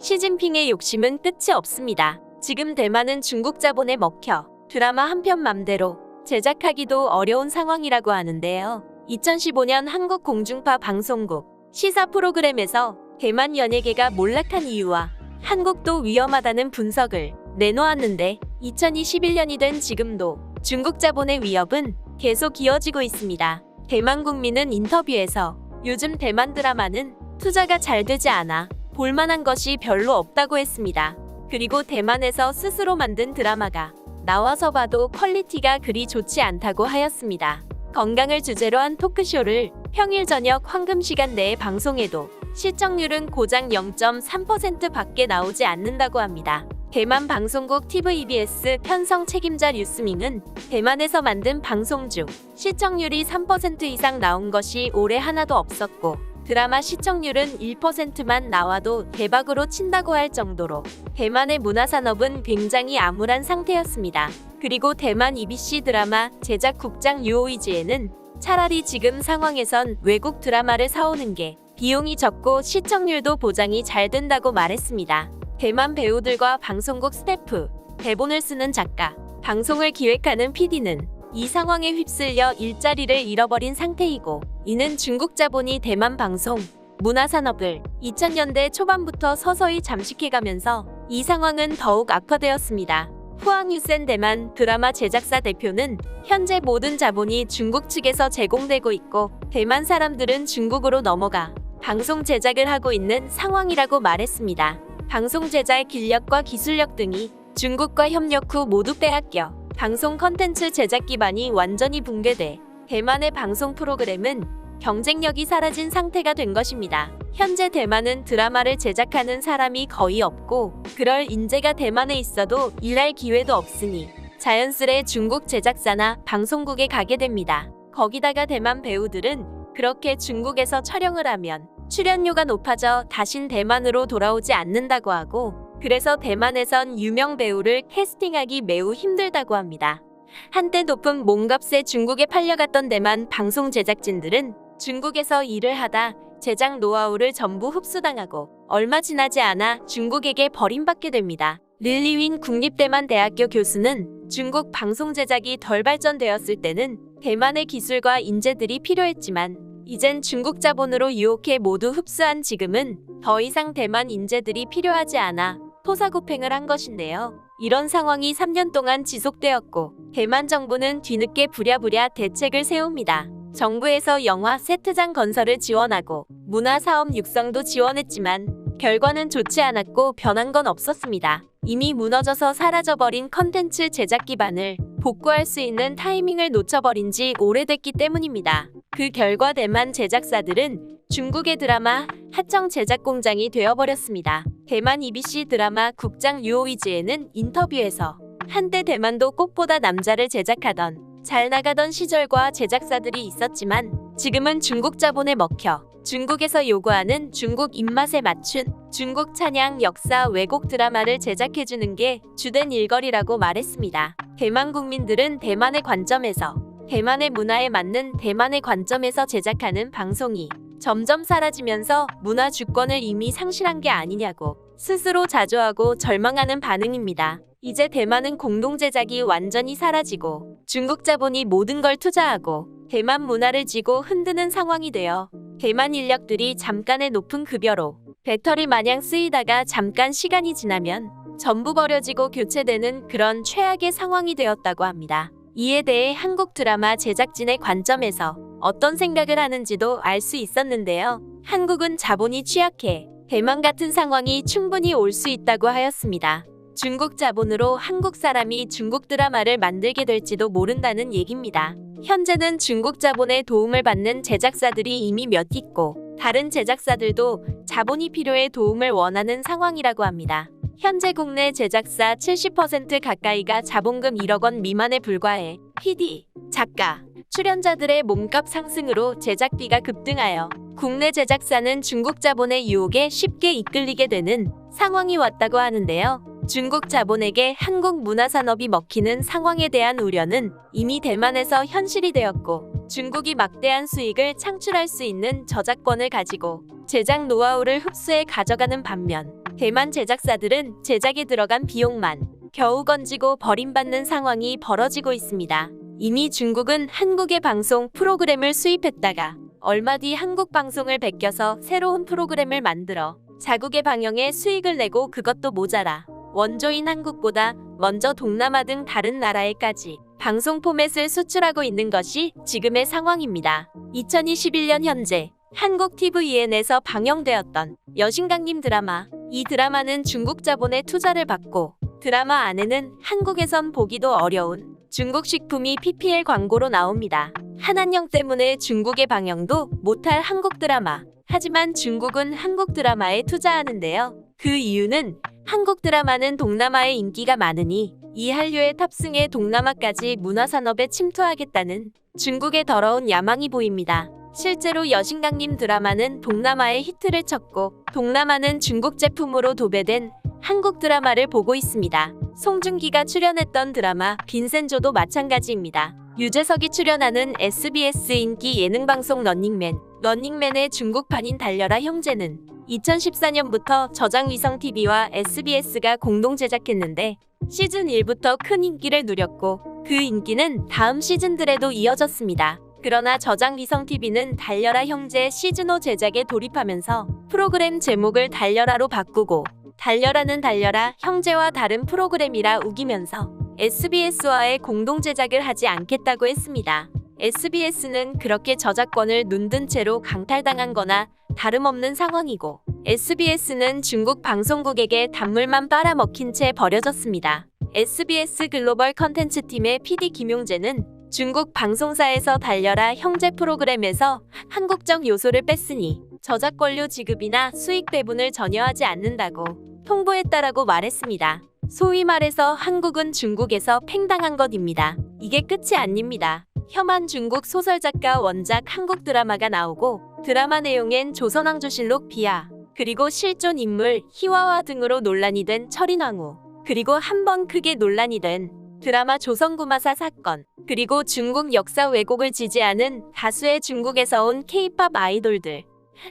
시진핑의 욕심은 끝이 없습니다. 지금 대만은 중국 자본에 먹혀 드라마 한 편 맘대로 제작하기도 어려운 상황이라고 하는데요. 2015년 한국 공중파 방송국 시사 프로그램에서 대만 연예계가 몰락한 이유와 한국도 위험하다는 분석을 내놓았는데 2021년이 된 지금도 중국 자본의 위협은 계속 이어지고 있습니다. 대만 국민은 인터뷰에서 요즘 대만 드라마는 투자가 잘 되지 않아 볼만한 것이 별로 없다고 했습니다. 그리고 대만에서 스스로 만든 드라마가 나와서 봐도 퀄리티가 그리 좋지 않다고 하였습니다. 건강을 주제로 한 토크쇼를 평일 저녁 황금시간 내에 방송해도 시청률은 고작 0.3% 밖에 나오지 않는다고 합니다. 대만 방송국 TVBS 편성 책임자 류스밍은 대만에서 만든 방송 중 시청률이 3% 이상 나온 것이 올해 하나도 없었고 드라마 시청률은 1%만 나와도 대박으로 친다고 할 정도로 대만의 문화산업은 굉장히 암울한 상태였습니다. 그리고 대만 EBC 드라마 제작국장 유오이지에는 차라리 지금 상황에선 외국 드라마를 사오는 게 비용이 적고 시청률도 보장이 잘 된다고 말했습니다. 대만 배우들과 방송국 스태프, 대본을 쓰는 작가, 방송을 기획하는 PD는 이 상황에 휩쓸려 일자리를 잃어버린 상태이고 이는 중국 자본이 대만 방송, 문화산업을 2000년대 초반부터 서서히 잠식해가면서 이 상황은 더욱 악화되었습니다. 후앙유센 대만 드라마 제작사 대표는 현재 모든 자본이 중국 측에서 제공되고 있고 대만 사람들은 중국으로 넘어가 방송 제작을 하고 있는 상황이라고 말했습니다. 방송 제작 인력과 기술력 등이 중국과 협력 후 모두 빼앗겨 방송 컨텐츠 제작 기반이 완전히 붕괴돼 대만의 방송 프로그램은 경쟁력이 사라진 상태가 된 것입니다. 현재 대만은 드라마를 제작하는 사람이 거의 없고 그럴 인재가 대만에 있어도 일할 기회도 없으니 자연스레 중국 제작사나 방송국에 가게 됩니다. 거기다가 대만 배우들은 그렇게 중국에서 촬영을 하면 출연료가 높아져 다신 대만으로 돌아오지 않는다고 하고 그래서 대만에선 유명 배우를 캐스팅하기 매우 힘들다고 합니다. 한때 높은 몸값에 중국에 팔려갔던 대만 방송 제작진들은 중국에서 일을 하다 제작 노하우를 전부 흡수당하고 얼마 지나지 않아 중국에게 버림받게 됩니다. 릴리윈 국립대만대학교 교수는 중국 방송 제작이 덜 발전되었을 때는 대만의 기술과 인재들이 필요했지만 이젠 중국 자본으로 유혹해 모두 흡수한 지금은 더 이상 대만 인재들이 필요하지 않아 토사구팽을 한 것인데요. 이런 상황이 3년 동안 지속되었고 대만 정부는 뒤늦게 부랴부랴 대책을 세웁니다. 정부에서 영화 세트장 건설을 지원하고 문화사업 육성도 지원했지만 결과는 좋지 않았고 변한 건 없었습니다. 이미 무너져서 사라져버린 컨텐츠 제작 기반을 복구할 수 있는 타이밍을 놓쳐버린 지 오래됐기 때문입니다. 그 결과 대만 제작사들은 중국의 드라마 하청 제작 공장이 되어버렸습니다. 대만 EBC 드라마 국장 유오이지에는 인터뷰에서 한때 대만도 꽃보다 남자를 제작하던 잘 나가던 시절과 제작사들이 있었지만 지금은 중국 자본에 먹혀 중국에서 요구하는 중국 입맛에 맞춘 중국 찬양 역사 왜곡 드라마를 제작해주는 게 주된 일거리라고 말했습니다. 대만 국민들은 대만의 관점에서 대만의 문화에 맞는 대만의 관점에서 제작하는 방송이 점점 사라지면서 문화 주권을 이미 상실한 게 아니냐고 스스로 자조하고 절망하는 반응입니다. 이제 대만은 공동 제작이 완전히 사라지고 중국 자본이 모든 걸 투자하고 대만 문화를 쥐고 흔드는 상황이 되어 대만 인력들이 잠깐의 높은 급여로 배터리 마냥 쓰이다가 잠깐 시간이 지나면 전부 버려지고 교체되는 그런 최악의 상황이 되었다고 합니다. 이에 대해 한국 드라마 제작진의 관점에서 어떤 생각을 하는지도 알 수 있었는데요. 한국은 자본이 취약해 대만 같은 상황이 충분히 올 수 있다고 하였습니다. 중국 자본으로 한국 사람이 중국 드라마를 만들게 될지도 모른다는 얘기입니다. 현재는 중국 자본의 도움을 받는 제작사들이 이미 몇 있고 다른 제작사들도 자본이 필요해 도움을 원하는 상황이라고 합니다. 현재 국내 제작사 70% 가까이가 자본금 1억 원 미만에 불과해 PD, 작가, 출연자들의 몸값 상승으로 제작비가 급등하여 국내 제작사는 중국 자본의 유혹에 쉽게 이끌리게 되는 상황이 왔다고 하는데요. 중국 자본에게 한국 문화산업이 먹히는 상황에 대한 우려는 이미 대만에서 현실이 되었고 중국이 막대한 수익을 창출할 수 있는 저작권을 가지고 제작 노하우를 흡수해 가져가는 반면 대만 제작사들은 제작에 들어간 비용만 겨우 건지고 버림받는 상황이 벌어지고 있습니다. 이미 중국은 한국의 방송 프로그램을 수입했다가 얼마 뒤 한국 방송을 베껴서 새로운 프로그램을 만들어 자국의 방영에 수익을 내고 그것도 모자라 원조인 한국보다 먼저 동남아 등 다른 나라에까지 방송 포맷을 수출하고 있는 것이 지금의 상황입니다. 2021년 현재 한국 TVN에서 방영되었던 여신강님 드라마. 이 드라마는 중국 자본의 투자를 받고 드라마 안에는 한국에선 보기도 어려운 중국 식품이 PPL 광고로 나옵니다. 한한령 때문에 중국의 방영도 못할 한국 드라마. 하지만 중국은 한국 드라마에 투자하는데요. 그 이유는 한국 드라마는 동남아에 인기가 많으니 이 한류에 탑승해 동남아까지 문화산업에 침투하겠다는 중국의 더러운 야망이 보입니다. 실제로 여신강님 드라마는 동남아에 히트를 쳤고 동남아는 중국 제품으로 도배된 한국 드라마를 보고 있습니다. 송중기가 출연했던 드라마 빈센조도 마찬가지입니다. 유재석이 출연하는 SBS 인기 예능방송 런닝맨. 런닝맨의 중국판인 달려라 형제는 2014년부터 저장위성TV와 SBS가 공동 제작했는데 시즌 1부터 큰 인기를 누렸고 그 인기는 다음 시즌들에도 이어졌습니다. 그러나 저장위성TV는 달려라 형제 시즌5 제작에 돌입하면서 프로그램 제목을 달려라로 바꾸고 달려라는 달려라 형제와 다른 프로그램이라 우기면서 SBS와의 공동 제작을 하지 않겠다고 했습니다. SBS는 그렇게 저작권을 눈든 채로 강탈당한 거나 다름없는 상황이고 SBS는 중국 방송국에게 단물만 빨아먹힌 채 버려졌습니다. SBS 글로벌 컨텐츠 팀의 PD 김용재는 중국 방송사에서 달려라 형제 프로그램에서 한국적 요소를 뺐으니 저작권료 지급이나 수익 배분을 전혀 하지 않는다고 통보했다라고 말했습니다. 소위 말해서 한국은 중국에서 팽당한 것입니다. 이게 끝이 아닙니다. 혐한 중국 소설작가 원작 한국 드라마가 나오고 드라마 내용엔 조선왕조실록 비하 그리고 실존 인물 희화화 등으로 논란이 된 철인왕후 그리고 한 번 크게 논란이 된 드라마 조선구마사 사건 그리고 중국 역사 왜곡을 지지하는 다수의 중국에서 온 K-팝 아이돌들.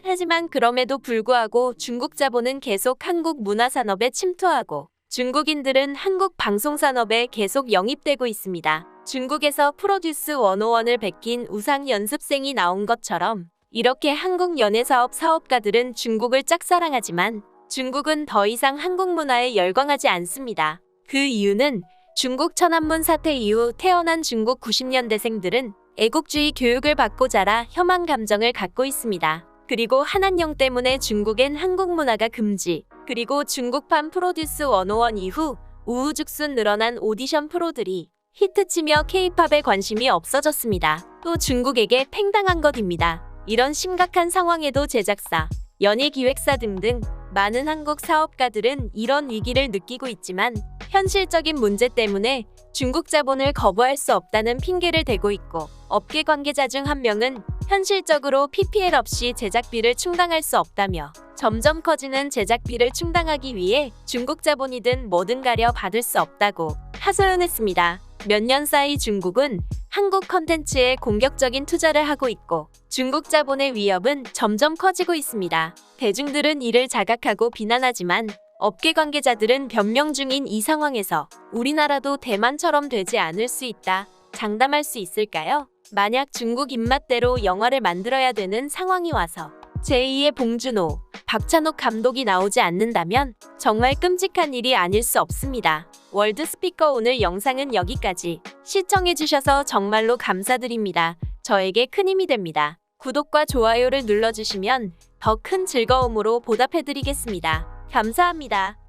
하지만 그럼에도 불구하고 중국 자본은 계속 한국 문화산업에 침투하고 중국인들은 한국 방송산업에 계속 영입되고 있습니다. 중국에서 프로듀스 101을 베낀 우상 연습생이 나온 것처럼 이렇게 한국 연예사업 사업가들은 중국을 짝사랑하지만 중국은 더 이상 한국 문화에 열광하지 않습니다. 그 이유는 중국 천안문 사태 이후 태어난 중국 90년대생들은 애국주의 교육을 받고 자라 혐한 감정을 갖고 있습니다. 그리고 한한령 때문에 중국엔 한국 문화가 금지, 그리고 중국판 프로듀스 101 이후 우후죽순 늘어난 오디션 프로들이 히트치며 K-팝에 관심이 없어졌습니다. 또 중국에게 팽당한 것입니다. 이런 심각한 상황에도 제작사, 연예기획사 등등 많은 한국 사업가들은 이런 위기를 느끼고 있지만 현실적인 문제 때문에 중국 자본을 거부할 수 없다는 핑계를 대고 있고 업계 관계자 중 한 명은 현실적으로 PPL 없이 제작비를 충당할 수 없다며 점점 커지는 제작비를 충당하기 위해 중국 자본이든 뭐든 가려 받을 수 없다고 하소연했습니다. 몇 년 사이 중국은 한국 컨텐츠에 공격적인 투자를 하고 있고 중국 자본의 위협은 점점 커지고 있습니다. 대중들은 이를 자각하고 비난하지만 업계 관계자들은 변명 중인 이 상황에서 우리나라도 대만처럼 되지 않을 수 있다. 장담할 수 있을까요? 만약 중국 입맛대로 영화를 만들어야 되는 상황이 와서 제2의 봉준호, 박찬욱 감독이 나오지 않는다면 정말 끔찍한 일이 아닐 수 없습니다. 월드스피커 오늘 영상은 여기까지. 시청해주셔서 정말로 감사드립니다. 저에게 큰 힘이 됩니다. 구독과 좋아요를 눌러주시면 더 큰 즐거움으로 보답해드리겠습니다. 감사합니다.